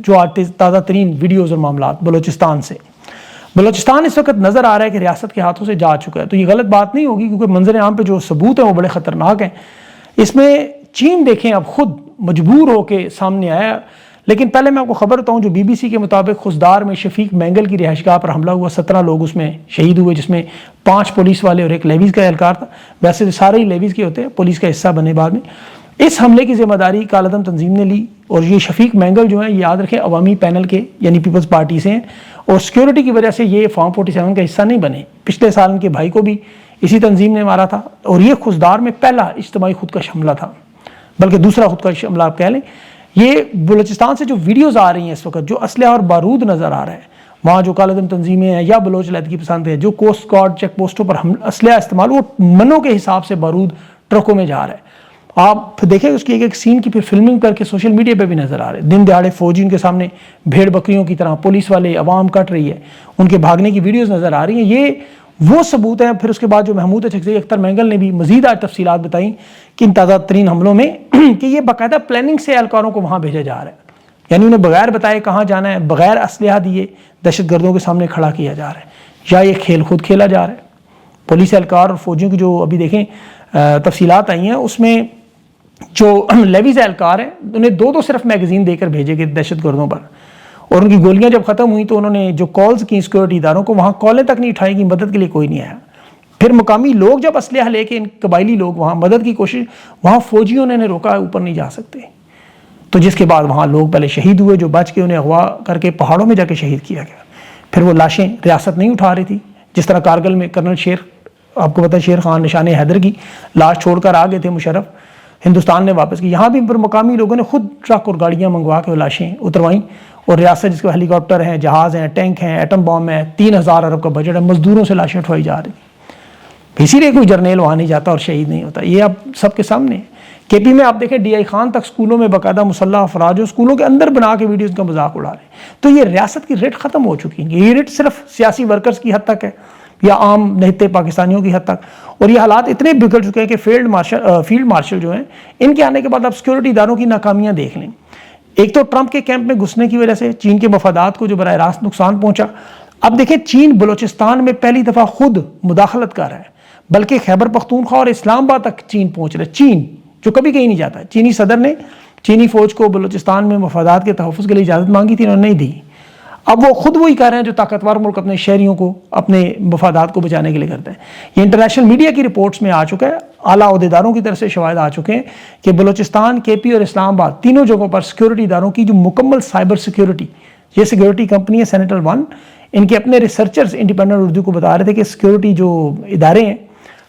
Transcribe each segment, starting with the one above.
جو آج تازہ ترین ویڈیوز اور معاملات بلوچستان سے. بلوچستان اس وقت نظر آ رہا ہے کہ ریاست کے ہاتھوں سے جا چکا ہے. تو یہ غلط بات نہیں ہوگی کیونکہ منظر عام پہ جو ثبوت ہیں وہ بڑے خطرناک ہیں. اس میں چین دیکھیں اب خود مجبور ہو کے سامنے آیا. لیکن پہلے میں آپ کو خبر بتاؤں جو بی بی سی کے مطابق خزدار میں شفیق مینگل کی رہائش گاہ پر حملہ ہوا, 17 لوگ اس میں شہید ہوئے, جس میں 5 پولیس والے اور 1 لیویز کا اہلکار تھا. ویسے سارے ہی لیویز کے ہوتے ہیں, پولیس کا حصہ بنے بعد میں. اس حملے کی ذمہ داری کالعدم تنظیم نے لی اور یہ شفیق مینگل جو ہیں یہ یاد رکھیں عوامی پینل کے یعنی پیپلز پارٹی سے ہیں اور سیکیورٹی کی وجہ سے یہ فارم 47 کا حصہ نہیں بنے. پچھلے سال ان کے بھائی کو بھی اسی تنظیم نے مارا تھا اور یہ خزدار میں پہلا اجتماعی خودکش حملہ تھا, بلکہ دوسرا خودکش حملہ آپ کہہ لیں. یہ بلوچستان سے جو ویڈیوز آ رہی ہیں اس وقت, جو اسلحہ اور بارود نظر آ رہا ہے وہاں, جو کالعدم تنظیمیں ہیں یا بلوچ علیحدگی پسند ہیں, جو کوسٹ گارڈ چیک پوسٹوں پر اسلحہ استعمال, وہ منوں کے حساب سے بارود ٹرکوں میں جا رہا ہے. آپ دیکھیں اس کی ایک سین کی پھر فلمنگ کر کے سوشل میڈیا پہ بھی نظر آ رہے ہیں. دن دہاڑے فوجی ان کے سامنے بھیڑ بکریوں کی طرح, پولیس والے عوام کٹ رہی ہے, ان کے بھاگنے کی ویڈیوز نظر آ رہی ہیں. یہ وہ ثبوت ہیں. پھر اس کے بعد جو محمود اچھکزئی اختر مینگل نے بھی مزید آج تفصیلات بتائیں کہ ان تازہ ترین حملوں میں کہ یہ باقاعدہ پلاننگ سے اہلکاروں کو وہاں بھیجا جا رہا ہے, یعنی انہیں بغیر بتائے کہاں جانا ہے, بغیر اسلحہ دیے دہشت گردوں کے سامنے کھڑا کیا جا رہا ہے, یا یہ کھیل خود کھیلا جا رہا ہے. پولیس اہلکار اور فوجیوں کی جو ابھی دیکھیں تفصیلات آئی ہیں, اس میں جو لیویز اہلکار ہیں انہیں 2 صرف میگزین دے کر بھیجے گئے دہشت گردوں پر, اور ان کی گولیاں جب ختم ہوئی تو انہوں نے جو کالز کی سیکورٹی اداروں کو, وہاں کالیں تک نہیں اٹھائیں کہ مدد کے لیے کوئی نہیں آیا. پھر مقامی لوگ جب اسلحہ لے کے, ان قبائلی لوگ وہاں مدد کی کوشش, وہاں فوجیوں نے روکا اوپر نہیں جا سکتے. تو جس کے بعد وہاں لوگ پہلے شہید ہوئے, جو بچ کے انہیں اغوا کر کے پہاڑوں میں جا کے شہید کیا گیا. پھر وہ لاشیں ریاست نہیں اٹھا رہی تھی, جس طرح کارگل میں کرنل شیر, آپ کو پتہ ہے شیر خان نشان حیدر کی لاش چھوڑ کر آ گئے تھے مشرف, ہندوستان نے واپس کی. یہاں بھی پر مقامی لوگوں نے خود ٹرک اور گاڑیاں منگوا کے وہ لاشیں اتروائیں, اور ریاست جس کے ہیلی کاپٹر ہیں, جہاز ہیں, ٹینک ہیں, ایٹم بام ہے, 3000 ارب کا بجٹ ہے, مزدوروں سے لاشیں اٹھوائی جا رہی. اسی لیے کوئی جرنیل وہاں نہیں جاتا اور شہید نہیں ہوتا. یہ اب سب کے سامنے ہے. کے پی میں آپ دیکھیں ڈی آئی خان تک اسکولوں میں باقاعدہ مسلح افراد جو اسکولوں کے اندر بنا کے ویڈیوز کا مذاق اڑا رہے ہیں. تو یہ ریاست کی ریٹ ختم ہو چکی ہے. یہ ریٹ صرف سیاسی ورکرز کی حد تک ہے یا عام نہتے پاکستانیوں کی حد تک, اور یہ حالات اتنے بگڑ چکے ہیں کہ فیلڈ مارشل جو ہیں ان کے آنے کے بعد آپ سیکورٹی اداروں کی ناکامیاں دیکھ لیں. ایک تو ٹرمپ کے کیمپ میں گھسنے کی وجہ سے چین کے مفادات کو جو براہ راست نقصان پہنچا. اب دیکھیں چین بلوچستان میں پہلی دفعہ خود مداخلت کر رہا ہے, بلکہ خیبر پختونخوا اور اسلام آباد تک چین پہنچ رہا ہے. چین جو کبھی کہیں نہیں جاتا ہے. چینی صدر نے چینی فوج کو بلوچستان میں مفادات کے تحفظ کے لیے اجازت مانگی تھی, انہوں نے نہیں دی. اب وہ خود وہی کر رہے ہیں جو طاقتور ملک اپنے شہریوں کو اپنے مفادات کو بچانے کے لیے کرتے ہیں. یہ انٹرنیشنل میڈیا کی رپورٹس میں آ چکا ہے, اعلیٰ عہدیداروں کی طرف سے شواہد آ چکے ہیں کہ بلوچستان, کے پی اور اسلام آباد تینوں جگہوں پر سیکورٹی اداروں کی جو مکمل سائبر سیکورٹی, یہ سیکورٹی کمپنی ہے سینٹرل ون, ان کے اپنے ریسرچرز انڈیپینڈنٹ اردو کو بتا رہے تھے کہ سیکورٹی جو ادارے ہیں,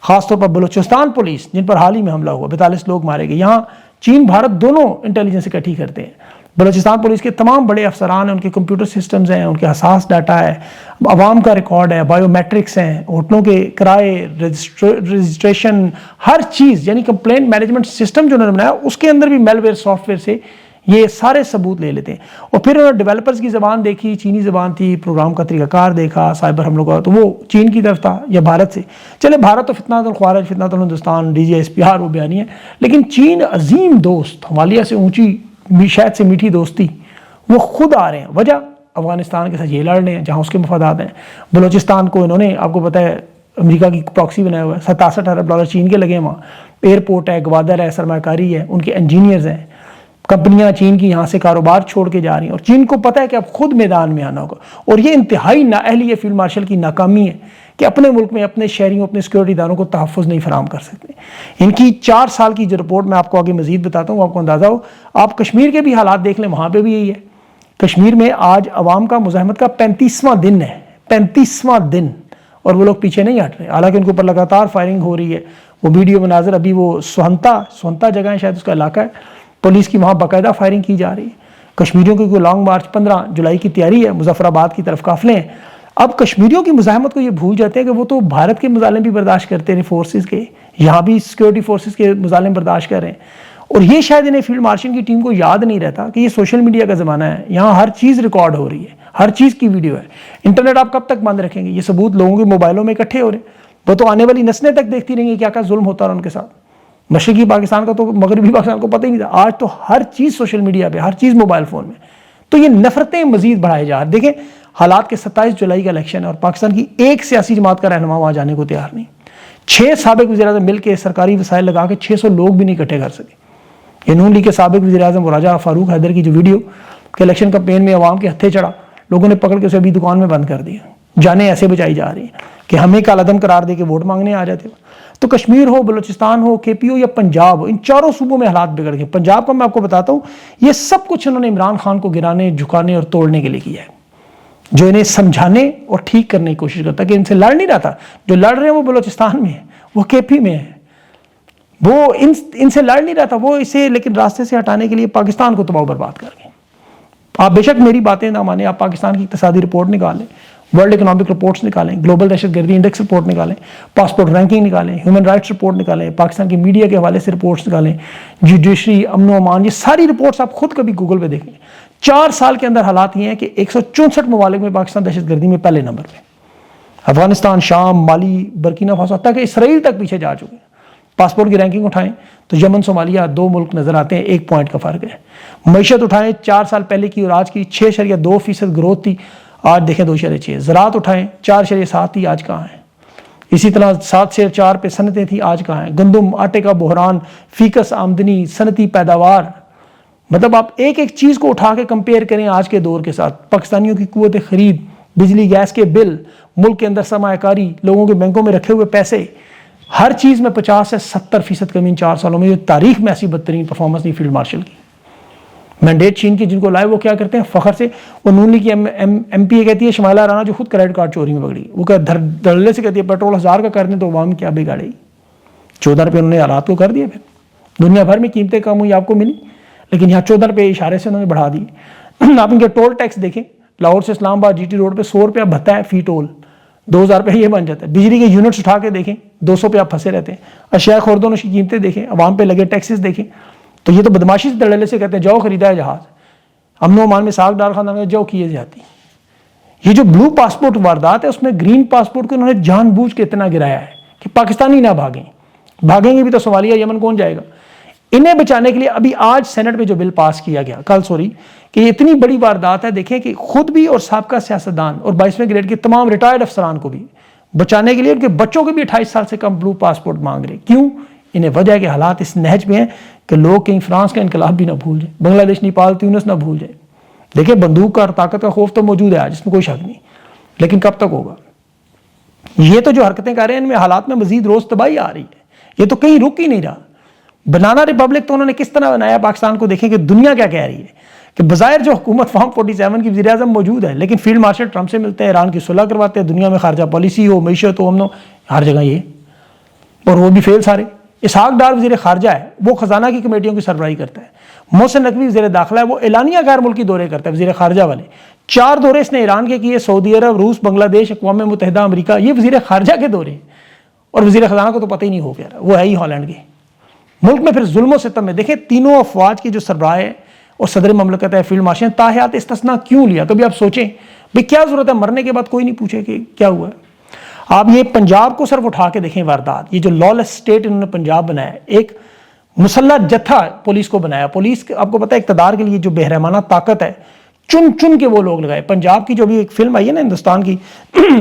خاص طور پر بلوچستان پولیس جن پر حال ہی میں حملہ ہوا, 42 لوگ مارے گئے, یہاں چین بھارت دونوں انٹیلیجنس اکٹھی کرتے ہیں. بلوچستان پولیس کے تمام بڑے افسران ہیں, ان کے کمپیوٹر سسٹمز ہیں, ان کے حساس ڈاٹا ہے, عوام کا ریکارڈ ہے, بایو میٹرکس ہیں, ہوٹلوں کے کرائے, رجسٹریشن, ہر چیز, یعنی کمپلینٹ مینجمنٹ سسٹم جو انہوں نے بنایا اس کے اندر بھی میل ویئر سافٹ ویئر سے یہ سارے ثبوت لے لیتے ہیں. اور پھر انہوں نے ڈیولپرز کی زبان دیکھی, چینی زبان تھی, پروگرام کا طریقہ کار دیکھا, سائبر حملوں کا, تو وہ چین کی طرف تھا یا بھارت سے. چلے بھارت تو فتنہ الخوارج, فتنہ الہندوستان, D G S P R وہ بیانی ہے, لیکن چین عظیم دوست, ہمالیہ سے اونچی شاید سے میٹھی دوستی, وہ خود آ رہے ہیں. وجہ افغانستان کے ساتھ یہ لڑ رہے ہیں جہاں اس کے مفادات ہیں. بلوچستان کو انہوں نے, آپ کو پتہ ہے امریکہ کی پراکسی بنایا ہوا ہے, $67 ارب چین کے لگے ہیں وہاں. ایئرپورٹ ہے, گوادر ہے, سرمایہ کاری ہے, ان کے انجینئرز ہیں, کمپنیاں چین کی یہاں سے کاروبار چھوڑ کے جا رہی ہیں, اور چین کو پتہ ہے کہ اب خود میدان میں آنا ہوگا. اور یہ انتہائی نااہلی ہے فیلڈ مارشل کی ناکامی ہے کہ اپنے ملک میں اپنے شہریوں, اپنے سیکورٹی اداروں کو تحفظ نہیں فراہم کر سکتے. ان کی 4 سال کی جو رپورٹ میں آپ کو آگے مزید بتاتا ہوں, آپ کو اندازہ ہو. آپ کشمیر کے بھی حالات دیکھ لیں, وہاں پہ بھی یہی ہے. کشمیر میں آج عوام کا مزاحمت کا 35واں دن ہے, 35واں دن, اور وہ لوگ پیچھے نہیں ہٹ رہے, حالانکہ ان کے اوپر لگاتار فائرنگ ہو رہی ہے. وہ ویڈیو مناظر ابھی وہ سہنتا جگہ ہے شاید اس کا علاقہ ہے, پولیس کی وہاں باقاعدہ فائرنگ کی جا رہی ہے. کشمیریوں کی کوئی لانگ مارچ 15 جولائی کی تیاری ہے, مظفر آباد کی طرف قافلے ہیں. اب کشمیریوں کی مزاحمت کو یہ بھول جاتے ہیں کہ وہ تو بھارت کے مظالم بھی برداشت کرتے ہیں, فورسز کے, یہاں بھی سیکورٹی فورسز کے مظالم برداشت کر رہے ہیں. اور یہ شاید انہیں فیلڈ مارشل کی ٹیم کو یاد نہیں رہتا کہ یہ سوشل میڈیا کا زمانہ ہے, یہاں ہر چیز ریکارڈ ہو رہی ہے, ہر چیز کی ویڈیو ہے. انٹرنیٹ آپ کب تک بند رکھیں گے؟ یہ ثبوت لوگوں کے موبائلوں میں اکٹھے ہو رہے ہیں, وہ تو آنے والی نسلیں تک دیکھتی رہیں گی کیا کیا ظلم ہوتا رہا ان کے ساتھ. مشرقی پاکستان کا تو مغربی پاکستان کو پتہ ہی نہیں تھا, آج تو ہر چیز سوشل میڈیا پہ, ہر چیز موبائل فون میں. تو یہ نفرتیں مزید بڑھائے جا رہے. دیکھیں حالات کے 27 جولائی کا الیکشن ہے اور پاکستان کی ایک سیاسی جماعت کا رہنما وہاں جانے کو تیار نہیں. 6 سابق وزیر اعظم مل کے سرکاری وسائل لگا کے 600 لوگ بھی نہیں اکٹھے کر سکے. یہ نون لیگ کے سابق وزیر اعظم راجہ فاروق حیدر کی جو ویڈیو کہ الیکشن کمپین میں عوام کے ہتھے چڑھا, لوگوں نے پکڑ کے اسے ابھی دکان میں بند کر دیا. جانیں ایسے بچائی جا رہی ہیں کہ ہمیں کالعدم قرار دے کے ووٹ مانگنے آ جاتے. تو کشمیر ہو, بلوچستان ہو, کے پی ہو یا پنجاب ہو, ان چاروں صوبوں میں حالات بگڑ گئے. پنجاب کا میں آپ کو بتاتا ہوں, یہ سب کچھ انہوں نے عمران خان کو گرانے, جھکانے اور توڑنے کے لیے کیا ہے, جو انہیں سمجھانے اور ٹھیک کرنے کی کوشش کرتا کہ ان سے لڑ نہیں رہا تھا. جو لڑ رہے ہیں وہ بلوچستان میں ہے, وہ کے پی میں ہے, وہ ان سے لڑ نہیں رہا تھا, وہ اسے لیکن راستے سے ہٹانے کے لیے پاکستان کو تباہ و برباد کر گئے. آپ بے شک میری باتیں نہ مانیں, آپ پاکستان کی اقتصادی رپورٹ نکالیں, ورلڈ اکنامک رپورٹس نکالیں, گلوبل دہشت گردی انڈیکس رپورٹ نکالیں, پاسپورٹ رینکنگ نکالیں, ہیومن رائٹس رپورٹ نکالیں, پاکستان کی میڈیا کے حوالے سے رپورٹس نکالیں, جوڈیشری, امن و امان, یہ ساری رپورٹس آپ خود کبھی گوگل پہ دیکھیں. 4 سال کے اندر حالات یہ ہیں کہ 164 ممالک میں پاکستان دہشت گردی میں پہلے نمبر پہ. افغانستان, شام, مالی, برکینا فاسو, حتیٰ کہ اسرائیل تک پیچھے جا چکے ہیں. پاسپورٹ کی رینکنگ اٹھائیں تو یمن, صومالیہ 2 ملک نظر آتے ہیں, 1 پوائنٹ کا فرق ہے. معیشت اٹھائیں 4 سال پہلے کی اور آج کی 6.2% گروتھ تھی, آج دیکھیں 2.6. زراعت اٹھائیں 4.7 تھی, آج کہاں ہیں. اسی طرح 7.4 پہ صنعتیں تھیں, آج کہاں ہیں. گندم, آٹے کا بحران, فیکس آمدنی, صنعتی پیداوار, مطلب آپ ایک ایک چیز کو اٹھا کے کمپیئر کریں آج کے دور کے ساتھ. پاکستانیوں کی قوت خرید, بجلی گیس کے بل, ملک کے اندر سرمایہ کاری, لوگوں کے بینکوں میں رکھے ہوئے پیسے, ہر چیز میں 50 سے 70% کمی ان 4 سالوں میں. یہ تاریخ میں ایسی بدترین پرفارمنس نہیں فیلڈ مارشل کی. مینڈیٹ چین کی جن کو لائے وہ کیا کرتے ہیں فخر سے, وہ نون لیگ کی ایم پی اے کہتی ہے شمائلہ رانا جو خود کریڈٹ کارڈ چوری میں پکڑی, وہ دھڑلے سے کہتی ہے پیٹرول 1000 کا کر دیں تو عوام کیا بگاڑے. 14 روپے انہوں نے حالات کو کر دیا. پھر دنیا بھر میں قیمتیں کم ہوئی, آپ کو ملی, لیکن یہاں 14 روپے اشارے سے انہوں نے بڑھا دی. آپ ان کے ٹول ٹیکس دیکھیں, لاہور سے اسلام آباد جی ٹی روڈ پہ 100 روپیہ بھتا ہے فی ٹول, 2000 روپے یہ بن جاتا ہے. بجلی کے یونٹس اٹھا کے دیکھیں 200 پہ آپ پھنسے رہتے ہیں. اشیاء خرد و نوش کی قیمتیں دیکھیں, عوام پہ لگے ٹیکسز دیکھیں. تو یہ تو بدماشی سے دھڑلے سے کہتے ہیں جاؤ خریدا ہے جہاز, امن و امان میں ساگ ڈال خاندان میں جاؤ کیے جاتی. یہ جو بلو پاسپورٹ واردات ہے اس میں گرین پاسپورٹ کو انہوں نے جان بوجھ کے اتنا گرایا ہے کہ پاکستانی نہ بھاگیں. بھاگیں گے بھی تو صومالیہ, یمن کون جائے گا. انہیں بچانے کے لیے ابھی آج سینٹ میں جو بل پاس کیا گیا کہ یہ اتنی بڑی واردات ہے, دیکھیں کہ خود بھی اور سابقہ سیاستدان اور 22ویں گریڈ کے تمام ریٹائرڈ افسران کو بھی بچانے کے لیے ان کے بچوں کے بھی 28 سال سے کم بلو پاسپورٹ مانگ رہے. کیوں؟ انہیں وجہ ہے کہ حالات اس نہج میں ہیں کہ لوگ کہیں فرانس کا انقلاب بھی نہ بھول جائیں, بنگلہ دیش, نیپال, تیونس نہ بھول جائیں. دیکھیں بندوق کا اور طاقت کا خوف تو موجود ہے آج, اس میں کوئی شک نہیں, لیکن کب تک ہوگا. یہ تو جو حرکتیں کر رہے ہیں ان میں حالات میں مزید روز تباہی آ رہی ہے, یہ تو کہیں رک ہی نہیں رہا. بنانا ریپبلک تو انہوں نے کس طرح بنایا پاکستان کو, دیکھیں کہ دنیا کیا کہہ رہی ہے کہ بظاہر جو حکومت فارم 47 کی وزیر اعظم موجود ہے, لیکن فیلڈ مارشل ٹرمپ سے ملتے ہیں, ایران کی صلح کرواتے ہیں, دنیا میں خارجہ پالیسی ہو, معیشت ہو, امن ہو, ہر جگہ یہ, اور وہ بھی فیل سارے. اسحاق ڈار وزیر خارجہ ہے, وہ خزانہ کی کمیٹیوں کی سربراہی کرتا ہے. محسن نقوی وزیر داخلہ ہے, وہ اعلانیہ غیر ملکی دورے کرتا ہے, وزیر خارجہ والے. 4 دورے اس نے ایران کے کیے, سعودی عرب, روس, بنگلہ دیش, اقوام متحدہ, امریکہ, یہ وزیر خارجہ کے دورے. اور وزیر خزانہ کو تو پتہ ہی نہیں ہو گیا, وہ ہے ہی ہالینڈ کے. ملک میں پھر ظلم و ستم میں دیکھیں تینوں افواج کی جو سربراہ ہے اور صدر مملکت ہے فیلڈ مارشل, تاحیات استثناء کیوں لیا؟ کبھی آپ سوچیں بھئی کیا ضرورت ہے, مرنے کے بعد کوئی نہیں پوچھے کہ کیا ہوا ہے. آپ یہ پنجاب کو صرف اٹھا کے دیکھیں واردات, یہ جو لالس سٹیٹ انہوں نے پنجاب بنایا, ایک مسلح جتھا پولیس کو بنایا. پولیس آپ کو پتہ ہے اقتدار کے لیے جو بہرحمانہ طاقت ہے چن چن کے وہ لوگ لگائے. پنجاب کی جو بھی ایک فلم آئی ہے نا ہندوستان کی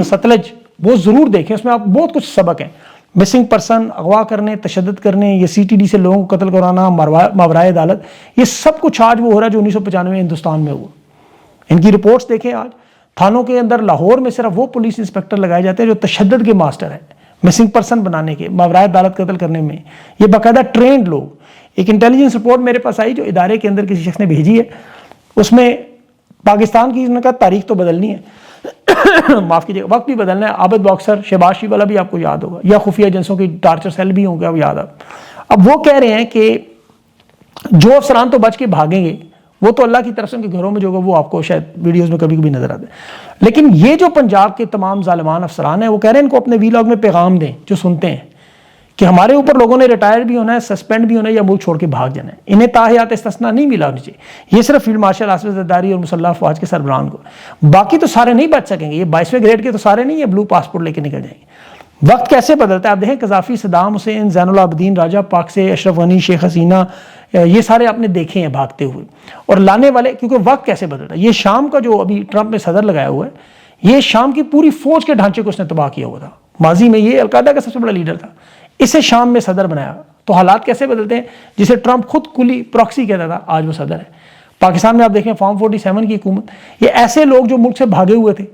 ستلج, وہ ضرور دیکھیں, اس میں آپ بہت کچھ سبق ہیں. مسنگ پرسن, اغوا کرنے, تشدد کرنے, یہ سی ٹی ڈی سے لوگوں کو قتل کرانا, ماورائے عدالت, یہ سب کچھ آج وہ ہو رہا ہے جو 1995 ہندوستان میں ہوا. ان کی رپورٹس دیکھیں. آج تھانوں کے اندر لاہور میں صرف وہ پولیس انسپیکٹر لگائے جاتے ہیں جو تشدد کے ماسٹر ہیں, مسنگ پرسن بنانے کے, ماورائے عدالت قتل کرنے میں, یہ باقاعدہ ٹرینڈ لوگ. ایک انٹیلیجنس رپورٹ میرے پاس آئی جو ادارے کے اندر کسی شخص نے بھیجی ہے, اس میں پاکستان کی انہوں نے کہا تاریخ تو بدلنی ہے, معاف کیجیے, وقت بھی بدلنا ہے. عابد باکسر, شہباز شریف والا بھی آپ کو یاد ہوگا, یا خفیہ ایجنسیوں کی ٹارچر سیل بھی ہوں گے, آپ یاد آ. اب وہ کہہ رہے ہیں کہ جو افسران تو بچ کے بھاگیں گے وہ تو اللہ کی طرف سے ان کے گھروں میں جو ہوگا, وہ آپ کو شاید ویڈیوز میں کبھی کبھی نظر آتے ہیں. لیکن یہ جو پنجاب کے تمام ظالمان افسران ہیں وہ کہہ رہے ہیں ان کو اپنے ویلاگ میں پیغام دیں جو سنتے ہیں کہ ہمارے اوپر لوگوں نے ریٹائر بھی ہونا ہے, سسپینڈ بھی ہونا ہے, یا ملک چھوڑ کے بھاگ جانا ہے. انہیں تاحیات استثناء نہیں ملا ہونی چاہیے. یہ صرف فیلڈ مارشل آصف زرداری اور مسلح افواج کے سربراہان کو, باقی تو سارے نہیں بچ سکیں گے. یہ 22ویں گریڈ کے تو سارے نہیں, یہ بلو پاسپورٹ لے کے نکل جائیں گے. وقت کیسے بدلتا ہے آپ دیکھیں. قذافی, صدام حسین, زین العابدین راجہ, پاک سے اشرف غنی, شیخ حسینہ, یہ سارے آپ نے دیکھے ہیں بھاگتے ہوئے. اور لانے والے, کیونکہ وقت کیسے بدلتا ہے, یہ شام کا جو ابھی ٹرمپ نے صدر لگایا ہوا ہے, یہ شام کی پوری فوج کے ڈھانچے کو اس نے تباہ کیا ہوا تھا. ماضی میں یہ القاعدہ کا سب سے بڑا لیڈر تھا, اسے شام میں صدر بنایا. تو حالات کیسے بدلتے ہیں, جسے ٹرمپ خود کلی پراکسی کہتا تھا, آج وہ صدر ہے. پاکستان میں آپ دیکھیں فارم 47 کی حکومت, یہ ایسے لوگ جو ملک سے بھاگے ہوئے تھے.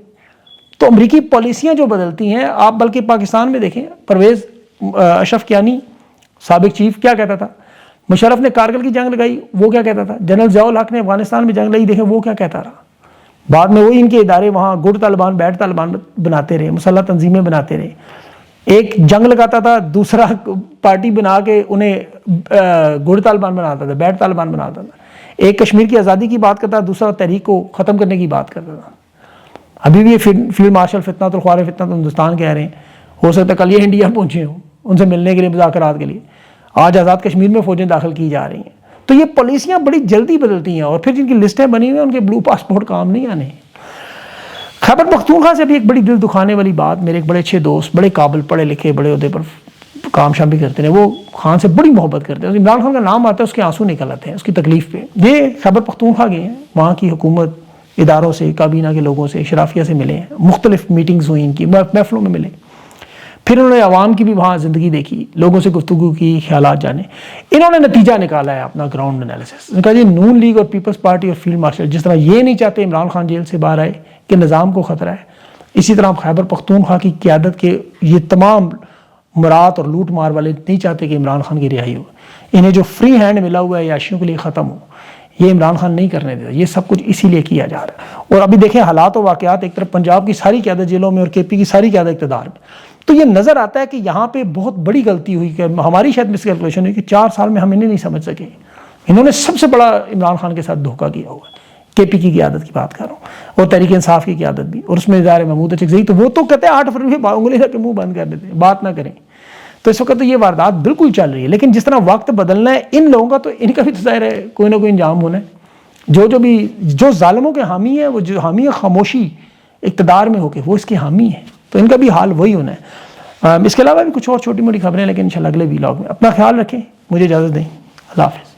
تو امریکی پالیسیاں جو بدلتی ہیں, آپ بلکہ پاکستان میں دیکھیں, پرویز اشرف کیانی سابق چیف کیا کہتا تھا, مشرف نے کارگل کی جنگ لگائی, وہ کیا کہتا تھا, جنرل ضیاء الحق نے افغانستان میں جنگ لگائی, دیکھیں وہ کیا کہتا رہا. بعد میں وہی ان کے ادارے وہاں گڈ طالبان بیڈ طالبان بناتے رہے, مسلح تنظیمیں بناتے رہے. ایک جنگ لگاتا تھا, دوسرا پارٹی بنا کے انہیں گڈ طالبان بناتا تھا, بیڈ طالبان بناتا تھا. ایک کشمیر کی آزادی کی بات کرتا تھا, دوسرا تحریک کو ختم کرنے کی بات کرتا تھا. ابھی بھی یہ فیلڈ مارشل فتنۃ الخوار فتنۃ ہندوستان کہہ رہے ہیں, ہو سکتا ہے کل یہ انڈیا پہنچے ہوں ان سے ملنے کے لیے, مذاکرات کے لیے. آج آزاد کشمیر میں فوجیں داخل کی جا رہی ہیں. تو یہ پالیسیاں بڑی جلدی بدلتی ہیں, اور پھر جن کی لسٹیں بنی ہوئی ہیں ان کے بلو پاسپورٹ کام نہیں آنے. خیبر پختونخوا سے بھی ایک بڑی دل دکھانے والی بات, میرے ایک بڑے اچھے دوست, بڑے قابل, پڑھے لکھے, بڑے عہدے پر کام شام بھی کرتے ہیں, وہ خان سے بڑی محبت کرتے ہیں. عمران خان کا نام آتا ہے اس کے آنسو نکل آتے ہیں اس کی تکلیف پہ. یہ خیبر پختونخوا گئے ہیں, وہاں کی حکومت اداروں سے, کابینہ کے لوگوں سے, شرافیہ سے ملے ہیں, مختلف میٹنگز ہوئی ان کی, محفلوں میں ملے. پھر انہوں نے عوام کی بھی وہاں زندگی دیکھی, لوگوں سے گفتگو کی, خیالات جانے. انہوں نے نتیجہ نکالا ہے اپنا گراؤنڈ انالیسس. کہا جی نون لیگ اور پیپلز پارٹی اور فیلڈ مارشل جس طرح یہ نہیں چاہتے عمران خان جیل سے باہر آئے کہ نظام کو خطرہ ہے, اسی طرح خیبر پختونخوا کی قیادت کے یہ تمام مرات اور لوٹ مار والے نہیں چاہتے کہ عمران خان کی رہائی ہو. انہیں جو فری ہینڈ ملا ہوا ہے عیاشیوں کے لیے ختم ہو, یہ عمران خان نہیں کرنے دیتا. یہ سب کچھ اسی لیے کیا جا رہا ہے. اور ابھی دیکھیں حالات و واقعات, ایک طرف پنجاب کی ساری قیادت جیلوں میں اور کے پی کی ساری قیادت اقتدار میں. تو یہ نظر آتا ہے کہ یہاں پہ بہت بڑی غلطی ہوئی, کہ ہماری شاید مس کیلکولیشن ہوئی کہ 4 سال میں ہم انہیں نہیں سمجھ سکے. انہوں نے سب سے بڑا عمران خان کے ساتھ دھوکہ کیا ہوا ہے. کے پی کی قیادت کی بات کر رہا ہوں, اور تحریک انصاف کی قیادت بھی, اور اس میں ظاہر محمود اچکزئی, تو وہ تو کہتے ہیں 8 فروری انگلی رکھ کے منہ بند کر دیتے ہیں, بات نہ کریں. تو اس وقت تو یہ واردات بالکل چل رہی ہے. لیکن جس طرح وقت بدلنا ہے ان لوگوں کا, تو ان کا بھی تو ظاہر ہے کوئی نہ کوئی انجام ہونا ہے. جو ظالموں کے حامی ہیں, وہ جو حامی خاموشی اقتدار میں ہو کے وہ اس کے حامی ہیں, تو ان کا بھی حال وہی ہونا ہے. اس کے علاوہ بھی کچھ اور چھوٹی موٹی خبریں, لیکن انشاءاللہ اگلے ویلاگ میں. اپنا خیال رکھیں, مجھے اجازت دیں, اللہ حافظ.